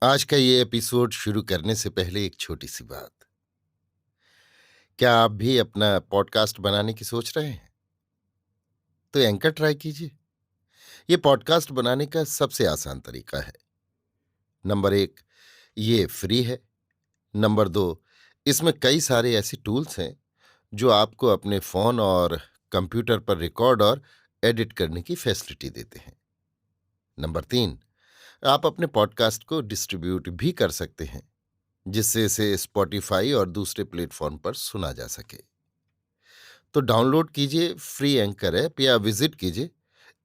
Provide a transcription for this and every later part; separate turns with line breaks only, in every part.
आज का ये एपिसोड शुरू करने से पहले एक छोटी सी बात। क्या आप भी अपना पॉडकास्ट बनाने की सोच रहे हैं? तो एंकर ट्राई कीजिए। ये पॉडकास्ट बनाने का सबसे आसान तरीका है। नंबर एक, ये फ्री है। नंबर दो, इसमें कई सारे ऐसे टूल्स हैं जो आपको अपने फोन और कंप्यूटर पर रिकॉर्ड और एडिट करने की फैसिलिटी देते हैं। नंबर तीन, आप अपने पॉडकास्ट को डिस्ट्रीब्यूट भी कर सकते हैं, जिससे इसे स्पॉटिफाई और दूसरे प्लेटफॉर्म पर सुना जा सके। तो डाउनलोड कीजिए फ्री एंकर ऐप या विजिट कीजिए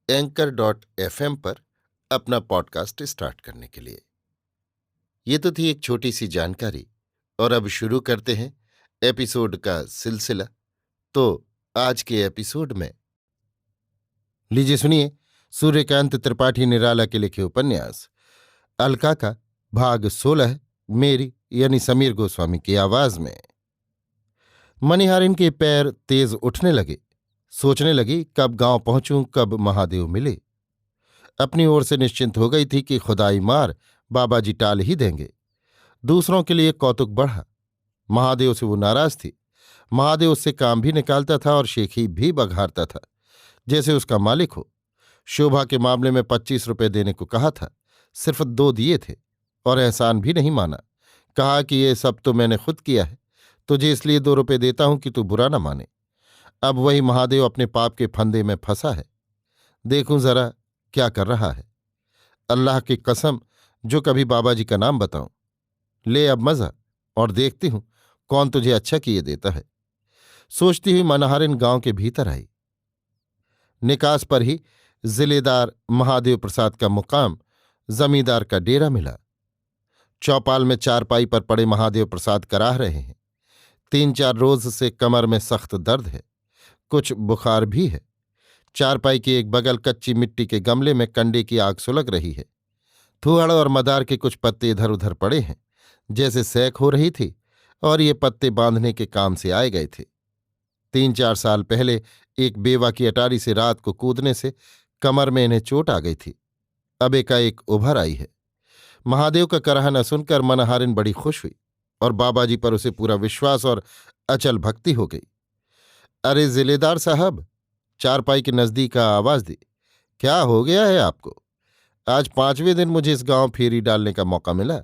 anchor.fm पर अपना पॉडकास्ट स्टार्ट करने के लिए। ये तो थी एक छोटी सी जानकारी, और अब शुरू करते हैं एपिसोड का सिलसिला। तो आज के एपिसोड में लीजिए सुनिए सूर्यकांत त्रिपाठी निराला के लिखे उपन्यास अलका का भाग 16, मेरी यानी समीर गोस्वामी की आवाज में। मनिहारिन के पैर तेज उठने लगे। सोचने लगी कब गांव पहुंचूं, कब महादेव मिले। अपनी ओर से निश्चिंत हो गई थी कि खुदाई मार बाबाजी टाल ही देंगे। दूसरों के लिए कौतुक बढ़ा। महादेव से वो नाराज थी। महादेव उससे काम भी निकालता था और शेखी भी बघारता था, जैसे उसका मालिक हो। शोभा के मामले में 25 रुपए देने को कहा था, सिर्फ 2 दिए थे, और एहसान भी नहीं माना। कहा कि ये सब तो मैंने खुद किया है, तुझे इसलिए 2 रुपए देता हूं कि तू बुरा न माने। अब वही महादेव अपने पाप के फंदे में फंसा है। देखूं जरा क्या कर रहा है। अल्लाह की कसम, जो कभी बाबाजी का नाम बताऊं। ले अब मजा, और देखती हूं कौन तुझे अच्छा किए देता है। सोचती हुई मनहारिन गांव के भीतर आई। निकास पर ही जिलेदार महादेव प्रसाद का मुकाम जमींदार का डेरा मिला। चौपाल में चारपाई पर पड़े महादेव प्रसाद कराह रहे हैं। 3-4 रोज से कमर में सख्त दर्द है, कुछ बुखार भी है। चारपाई के एक बगल कच्ची मिट्टी के गमले में कंडे की आग सुलग रही है। थुहड़ और मदार के कुछ पत्ते इधर उधर पड़े हैं, जैसे सैक हो रही थी, और ये पत्ते बांधने के काम से आए गए थे। 3-4 साल पहले एक बेवा की अटारी से रात को कूदने से कमर में इन्हें चोट आ गई थी। अब एकाएक उभर आई है। महादेव का कराहना सुनकर मनहारिन बड़ी खुश हुई, और बाबाजी पर उसे पूरा विश्वास और अचल भक्ति हो गई। अरे जिलेदार साहब, चारपाई के नजदीक आवाज दी। क्या हो गया है आपको? आज 5वें दिन मुझे इस गांव फेरी डालने का मौका मिला।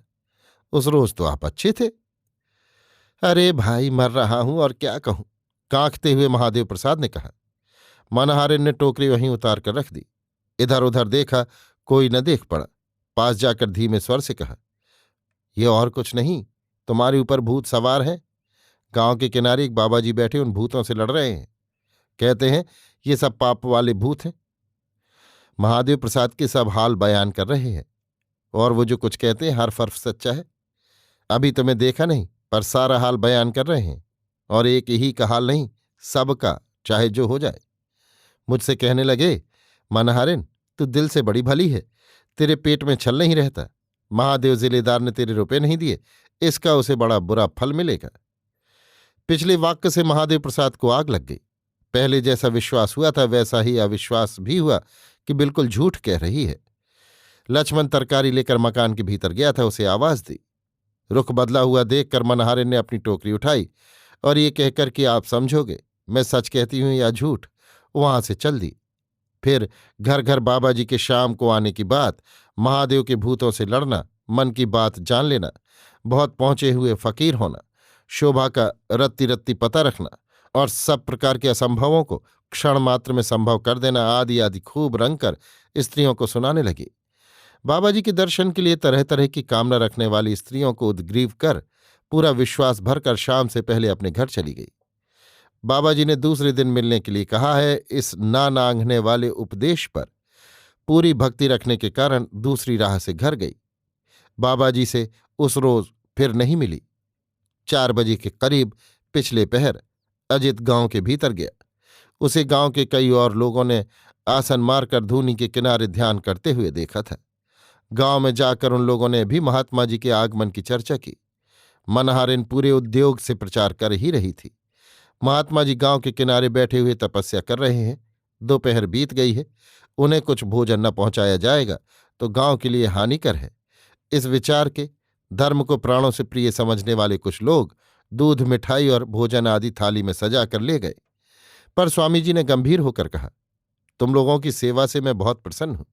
उस रोज तो आप अच्छे थे। अरे भाई, मर रहा हूं और क्या कहूं, कांखते हुए महादेव प्रसाद ने कहा। मनहारिन ने टोकरी वहीं उतार कर रख दी। इधर उधर देखा, कोई न देख पड़ा। पास जाकर धीमे स्वर से कहा, ये और कुछ नहीं, तुम्हारे ऊपर भूत सवार है। गांव के किनारे एक बाबाजी बैठे उन भूतों से लड़ रहे हैं। कहते हैं ये सब पाप वाले भूत हैं। महादेव प्रसाद के सब हाल बयान कर रहे हैं, और वो जो कुछ कहते हैं हर हर्फ सच्चा है। अभी तुम्हें देखा नहीं, पर सारा हाल बयान कर रहे हैं, और एक ही का हाल नहीं, सबका, चाहे जो हो जाए। मुझसे कहने लगे, मनहारिन तू दिल से बड़ी भली है, तेरे पेट में छल नहीं रहता। महादेव जिलेदार ने तेरे रुपए नहीं दिए, इसका उसे बड़ा बुरा फल मिलेगा। पिछले वाक्य से महादेव प्रसाद को आग लग गई। पहले जैसा विश्वास हुआ था वैसा ही अविश्वास भी हुआ कि बिल्कुल झूठ कह रही है। लक्ष्मण तरकारी लेकर मकान के भीतर गया था, उसे आवाज दी। रुख बदला हुआ देखकर मनहारिन ने अपनी टोकरी उठाई, और ये कहकर कि आप समझोगे मैं सच कहती हूं या झूठ, वहां से चल दी। फिर घर घर बाबाजी के शाम को आने की बात, महादेव के भूतों से लड़ना, मन की बात जान लेना, बहुत पहुंचे हुए फकीर होना, शोभा का रत्ती रत्ती पता रखना, और सब प्रकार के असंभवों को क्षण मात्र में संभव कर देना, आदि आदि खूब रंग कर स्त्रियों को सुनाने लगी। बाबाजी के दर्शन के लिए तरह तरह की कामना रखने वाली स्त्रियों को उद्ग्रीव कर पूरा विश्वास भरकर शाम से पहले अपने घर चली गई। बाबाजी ने दूसरे दिन मिलने के लिए कहा है। इस ना नांगने वाले उपदेश पर पूरी भक्ति रखने के कारण दूसरी राह से घर गई। बाबाजी से उस रोज फिर नहीं मिली। 4 बजे के करीब पिछले पहर अजित गांव के भीतर गया। उसे गांव के कई और लोगों ने आसन मारकर धूनी के किनारे ध्यान करते हुए देखा था। गांव में जाकर उन लोगों ने भी महात्मा जी के आगमन की चर्चा की। मनहारिन पूरे उद्योग से प्रचार कर ही रही थी। महात्मा जी गांव के किनारे बैठे हुए तपस्या कर रहे हैं। दोपहर बीत गई है, उन्हें कुछ भोजन न पहुंचाया जाएगा तो गांव के लिए हानिकर है। इस विचार के धर्म को प्राणों से प्रिय समझने वाले कुछ लोग दूध मिठाई और भोजन आदि थाली में सजा कर ले गए। पर स्वामी जी ने गंभीर होकर कहा, तुम लोगों की सेवा से मैं बहुत प्रसन्न हूं।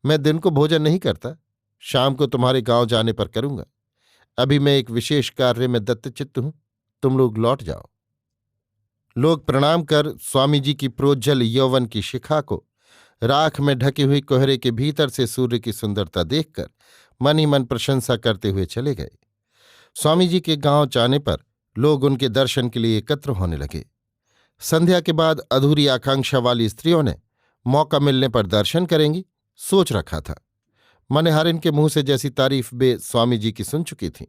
मैं दिन को भोजन नहीं करता, शाम को तुम्हारे गांव जाने पर करूंगा। अभी मैं एक विशेष कार्य में दत्तचित्त हूं, तुम लोग लौट जाओ। लोग प्रणाम कर स्वामी जी की प्रोज्जल यौवन की शिखा को राख में ढकी हुई कोहरे के भीतर से सूर्य की सुंदरता देखकर मन ही मन प्रशंसा करते हुए चले गए। स्वामी जी के गांव जाने पर लोग उनके दर्शन के लिए एकत्र होने लगे। संध्या के बाद अधूरी आकांक्षा वाली स्त्रियों ने मौका मिलने पर दर्शन करेंगी सोच रखा था। मनहर के मुंह से जैसी तारीफ बे स्वामी जी की सुन चुकी थीं,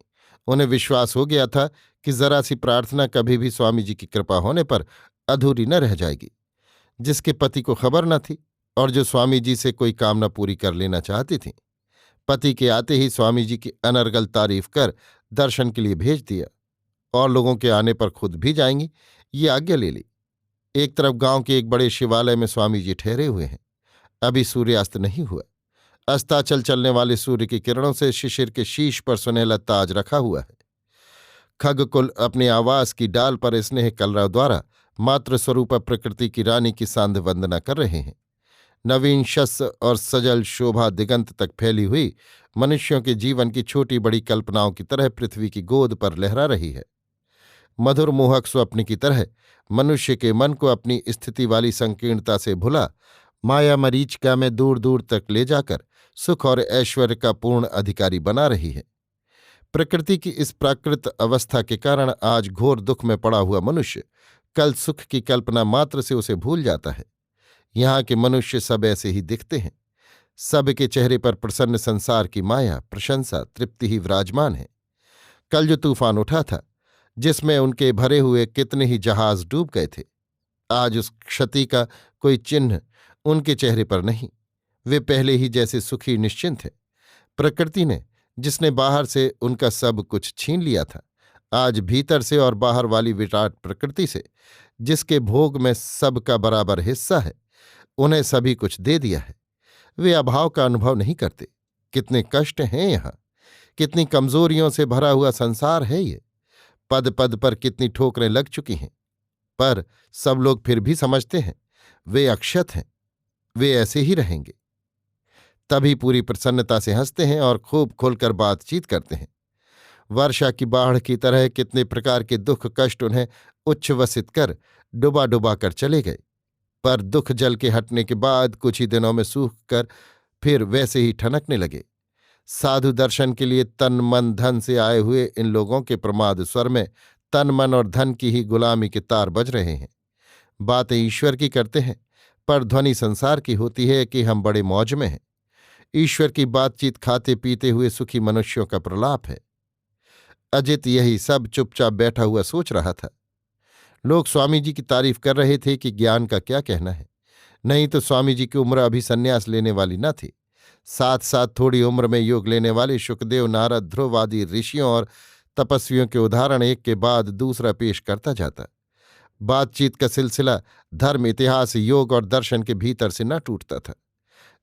उन्हें विश्वास हो गया था कि जरा सी प्रार्थना कभी भी स्वामी जी की कृपा होने पर अधूरी न रह जाएगी। जिसके पति को खबर न थी और जो स्वामी जी से कोई कामना पूरी कर लेना चाहती थी, पति के आते ही स्वामी जी की अनर्गल तारीफ कर दर्शन के लिए भेज दिया और लोगों के आने पर खुद भी जाएंगी ये आज्ञा ले ली। एक तरफ गांव के एक बड़े शिवालय में स्वामी जी ठहरे हुए हैं। अभी सूर्यास्त नहीं हुआ। अस्ताचल चलने वाले सूर्य की किरणों से शिशिर के शीश पर सुनहला ताज रखा हुआ है। खगकुल अपने आवास की डाल पर स्नेह कलरव द्वारा मातृ स्वरूप प्रकृति की रानी की सांध्य वंदना कर रहे हैं। नवीन शस्य और सजल शोभा दिगंत तक फैली हुई मनुष्यों के जीवन की छोटी बड़ी कल्पनाओं की तरह पृथ्वी की गोद पर लहरा रही है। मधुर मोहक स्वप्न की तरह मनुष्य के मन को अपनी स्थिति वाली संकीर्णता से भुला माया मरीचिका में दूर दूर तक ले जाकर सुख और ऐश्वर्य का पूर्ण अधिकारी बना रही है। प्रकृति की इस प्राकृत अवस्था के कारण आज घोर दुख में पड़ा हुआ मनुष्य कल सुख की कल्पना मात्र से उसे भूल जाता है। यहाँ के मनुष्य सब ऐसे ही दिखते हैं। सब के चेहरे पर प्रसन्न संसार की माया प्रशंसा तृप्ति ही विराजमान है। कल जो तूफान उठा था, जिसमें उनके भरे हुए कितने ही जहाज डूब गए थे, आज उस क्षति का कोई चिन्ह उनके चेहरे पर नहीं। वे पहले ही जैसे सुखी निश्चिंत हैं। प्रकृति ने, जिसने बाहर से उनका सब कुछ छीन लिया था, आज भीतर से और बाहर वाली विराट प्रकृति से, जिसके भोग में सबका बराबर हिस्सा है, उन्हें सभी कुछ दे दिया है। वे अभाव का अनुभव नहीं करते। कितने कष्ट हैं यहाँ, कितनी कमजोरियों से भरा हुआ संसार है ये। पद पद पर कितनी ठोकरें लग चुकी हैं, पर सब लोग फिर भी समझते हैं वे अक्षत हैं, वे ऐसे ही रहेंगे। तभी पूरी प्रसन्नता से हंसते हैं और खूब खुलकर बातचीत करते हैं। वर्षा की बाढ़ की तरह कितने प्रकार के दुख कष्ट उन्हें उच्छ्वसित कर डुबा डुबा कर चले गए, पर दुख जल के हटने के बाद कुछ ही दिनों में सूख कर फिर वैसे ही ठनकने लगे। साधु दर्शन के लिए तन मन धन से आए हुए इन लोगों के प्रमाद स्वर में तन मन और धन की ही गुलामी के तार बज रहे हैं। बातें ईश्वर की करते हैं, पर ध्वनि संसार की होती है कि हम बड़े मौज में हैं। ईश्वर की बातचीत खाते पीते हुए सुखी मनुष्यों का प्रलाप है। अजित यही सब चुपचाप बैठा हुआ सोच रहा था। लोग स्वामी जी की तारीफ कर रहे थे कि ज्ञान का क्या कहना है। नहीं तो स्वामी जी की उम्र अभी संन्यास लेने वाली न थी। साथ साथ थोड़ी उम्र में योग लेने वाले शुकदेव नारद ध्रुव आदि ऋषियों और तपस्वियों के उदाहरण एक के बाद दूसरा पेश करता जाता। बातचीत का सिलसिला धर्म इतिहास योग और दर्शन के भीतर से न टूटता था।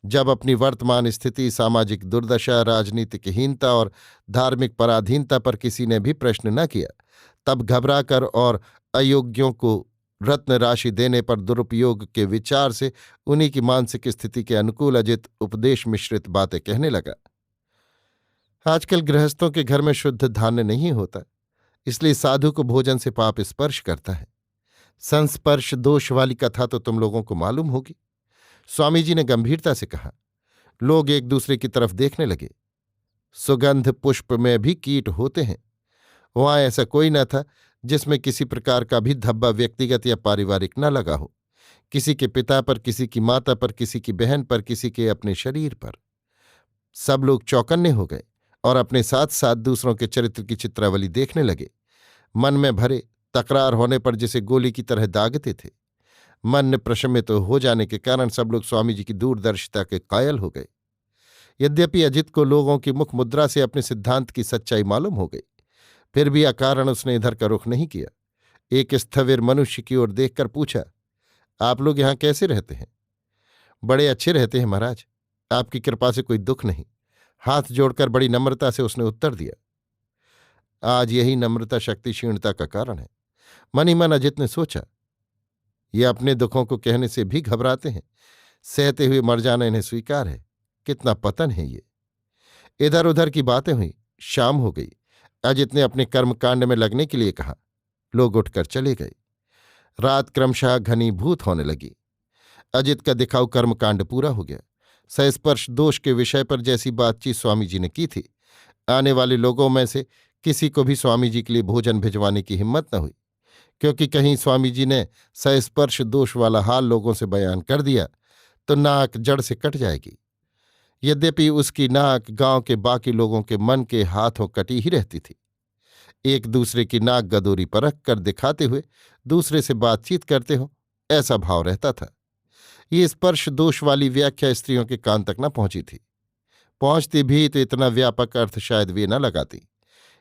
जब अपनी वर्तमान स्थिति सामाजिक दुर्दशा राजनीतिक हीनता और धार्मिक पराधीनता पर किसी ने भी प्रश्न न किया, तब घबराकर और अयोग्यों को रत्न राशि देने पर दुरुपयोग के विचार से उन्हीं की मानसिक स्थिति के अनुकूल अजित उपदेश मिश्रित बातें कहने लगा। आजकल गृहस्थों के घर में शुद्ध धान्य नहीं होता, इसलिए साधु को भोजन से पाप स्पर्श करता है। संस्पर्श दोष वाली कथा तो तुम लोगों को मालूम होगी। स्वामी जी ने गंभीरता से कहा। लोग एक दूसरे की तरफ देखने लगे। सुगंध पुष्प में भी कीट होते हैं। वहां ऐसा कोई न था जिसमें किसी प्रकार का भी धब्बा व्यक्तिगत या पारिवारिक न लगा हो, किसी के पिता पर, किसी की माता पर, किसी की बहन पर, किसी के अपने शरीर पर। सब लोग चौकन्ने हो गए और अपने साथ साथ दूसरों के चरित्र की चित्रावली देखने लगे। मन में भरे तकरार होने पर जिसे गोली की तरह दागते थे। मन प्रशमित हो जाने के कारण सब लोग स्वामी जी की दूरदर्शिता के कायल हो गए। यद्यपि अजित को लोगों की मुख मुद्रा से अपने सिद्धांत की सच्चाई मालूम हो गई, फिर भी अकारण उसने इधर का रुख नहीं किया। एक स्थविर मनुष्य की ओर देखकर पूछा, आप लोग यहाँ कैसे रहते हैं? बड़े अच्छे रहते हैं महाराज, आपकी कृपा से कोई दुख नहीं। हाथ जोड़कर बड़ी नम्रता से उसने उत्तर दिया। आज यही नम्रता शक्ति क्षीणता का कारण है। मन ही मन अजित ने सोचा, ये अपने दुखों को कहने से भी घबराते हैं, सहते हुए मर जाना इन्हें स्वीकार है। कितना पतन है ये। इधर उधर की बातें हुई। शाम हो गई। अजित ने अपने कर्मकांड में लगने के लिए कहा। लोग उठकर चले गए। रात क्रमशः घनीभूत होने लगी। अजित का दिखाऊ कर्मकांड पूरा हो गया। सस्पर्श दोष के विषय पर जैसी बातचीत स्वामी जी ने की थी, आने वाले लोगों में से किसी को भी स्वामी जी के लिए भोजन भिजवाने की हिम्मत न हुई, क्योंकि कहीं स्वामी जी ने सस्पर्श दोष वाला हाल लोगों से बयान कर दिया तो नाक जड़ से कट जाएगी। यद्यपि उसकी नाक गांव के बाकी लोगों के मन के हाथों कटी ही रहती थी। एक दूसरे की नाक गदोरी परख कर दिखाते हुए दूसरे से बातचीत करते हो, ऐसा भाव रहता था। ये स्पर्श दोष वाली व्याख्या स्त्रियों के कान तक न पहुंची थी। पहुंचती भी तो इतना व्यापक अर्थ शायद वे न लगाती।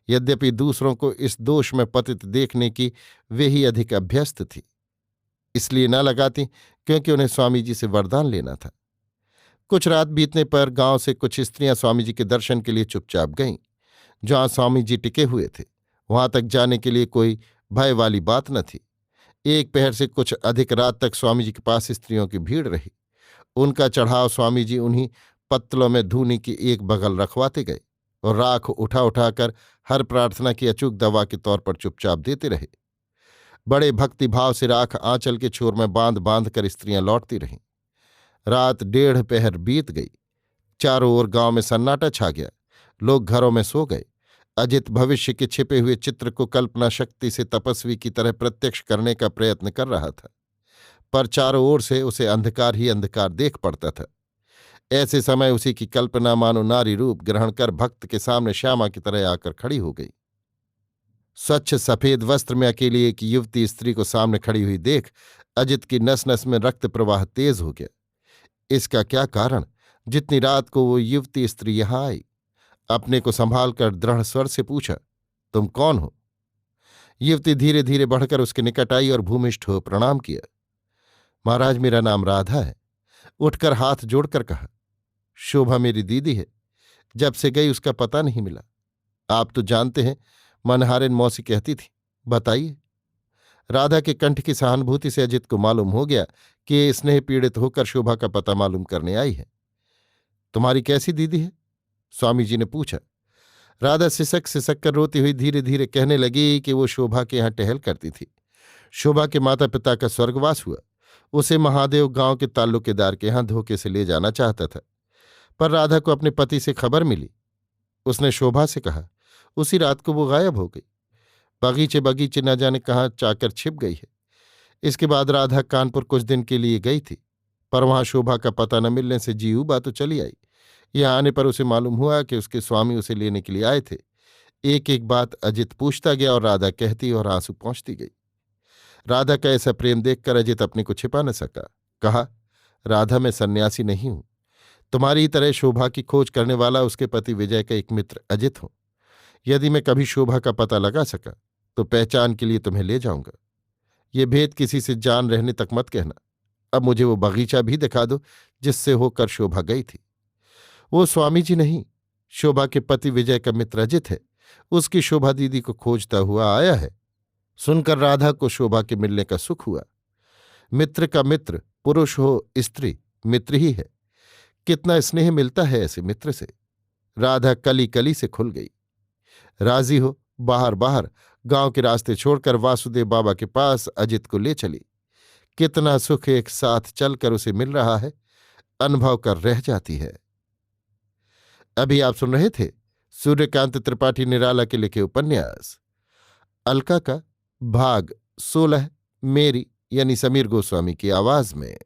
यद्यपि दूसरों को इस दोष में पतित देखने की वे ही अधिक अभ्यस्त थी, इसलिए न लगाती क्योंकि उन्हें स्वामी जी से वरदान लेना था। कुछ रात बीतने पर गांव से कुछ स्त्रियां स्वामी जी के दर्शन के लिए चुपचाप गईं। जहां स्वामी जी टिके हुए थे वहां तक जाने के लिए कोई भय वाली बात न थी। एक पहर से कुछ अधिक रात तक स्वामी जी के पास स्त्रियों की भीड़ रही। उनका चढ़ाव स्वामी जी उन्हीं पत्तलों में धूनी की एक बगल रखवाते गए और राख उठा उठाकर हर प्रार्थना की अचूक दवा के तौर पर चुपचाप देते रहे। बड़े भक्तिभाव से राख आंचल के छोर में बांध बांध कर स्त्रियां लौटती रहीं। रात 1.5 पहर बीत गई। चारों ओर गांव में सन्नाटा छा गया। लोग घरों में सो गए। अजित भविष्य के छिपे हुए चित्र को कल्पना शक्ति से तपस्वी की तरह प्रत्यक्ष करने का प्रयत्न कर रहा था, पर चारों ओर से उसे अंधकार ही अंधकार देख पड़ता था। ऐसे समय उसी की कल्पना मानो नारी रूप ग्रहण कर भक्त के सामने श्यामा की तरह आकर खड़ी हो गई। स्वच्छ सफेद वस्त्र में अकेली एक युवती स्त्री को सामने खड़ी हुई देख अजित की नस नस में रक्त प्रवाह तेज हो गया। इसका क्या कारण? जितनी रात को वो युवती स्त्री यहां आई। अपने को संभाल कर दृढ़ स्वर से पूछा, तुम कौन हो? युवती धीरे धीरे बढ़कर उसके निकट आई और भूमिष्ठ हो प्रणाम किया। महाराज, मेरा नाम राधा है। उठकर हाथ जोड़कर कहा, शोभा मेरी दीदी है। जब से गई उसका पता नहीं मिला। आप तो जानते हैं, मनहारिन मौसी कहती थी। बताइए। राधा के कंठ की सहानुभूति से अजित को मालूम हो गया कि ये स्नेह पीड़ित होकर शोभा का पता मालूम करने आई है। तुम्हारी कैसी दीदी है? स्वामी जी ने पूछा। राधा सिसक सिसक कर रोती हुई धीरे धीरे कहने लगी कि वो शोभा के यहाँ टहल करती थी। शोभा के माता पिता का स्वर्गवास हुआ। उसे महादेव गांव के ताल्लुकेदार के यहाँ धोखे से ले जाना चाहता था, पर राधा को अपने पति से खबर मिली। उसने शोभा से कहा। उसी रात को वो गायब हो गई। बगीचे बगीचे न जाने कहाँ चाकर छिप गई है। इसके बाद राधा कानपुर कुछ दिन के लिए गई थी, पर वहां शोभा का पता न मिलने से जी उबा तो चली आई। यहां आने पर उसे मालूम हुआ कि उसके स्वामी उसे लेने के लिए आए थे। एक एक बात अजित पूछता गया और राधा कहती और आंसू पहुंचती गई। राधा का ऐसा प्रेम देखकर अजित अपने को छिपा न सका। कहा, राधा, मैं सन्यासी नहीं हूं। तुम्हारी तरह शोभा की खोज करने वाला उसके पति विजय का एक मित्र अजित हूं। यदि मैं कभी शोभा का पता लगा सका तो पहचान के लिए तुम्हें ले जाऊंगा। ये भेद किसी से जान रहने तक मत कहना। अब मुझे वो बगीचा भी दिखा दो जिससे होकर शोभा गई थी। वो स्वामी जी नहीं, शोभा के पति विजय का मित्र अजित है। उसकी शोभा दीदी को खोजता हुआ आया है। सुनकर राधा को शोभा के मिलने का सुख हुआ। मित्र का मित्र, पुरुष हो स्त्री, मित्र ही है। कितना स्नेह मिलता है ऐसे मित्र से। राधा कली कली से खुल गई। राजी हो बाहर बाहर गांव के रास्ते छोड़कर वासुदेव बाबा के पास अजित को ले चली। कितना सुख एक साथ चलकर उसे मिल रहा है, अनुभव कर रह जाती है। अभी आप सुन रहे थे सूर्यकांत त्रिपाठी निराला के लिखे उपन्यास अलका का भाग 16, मेरी यानी समीर गोस्वामी की आवाज में।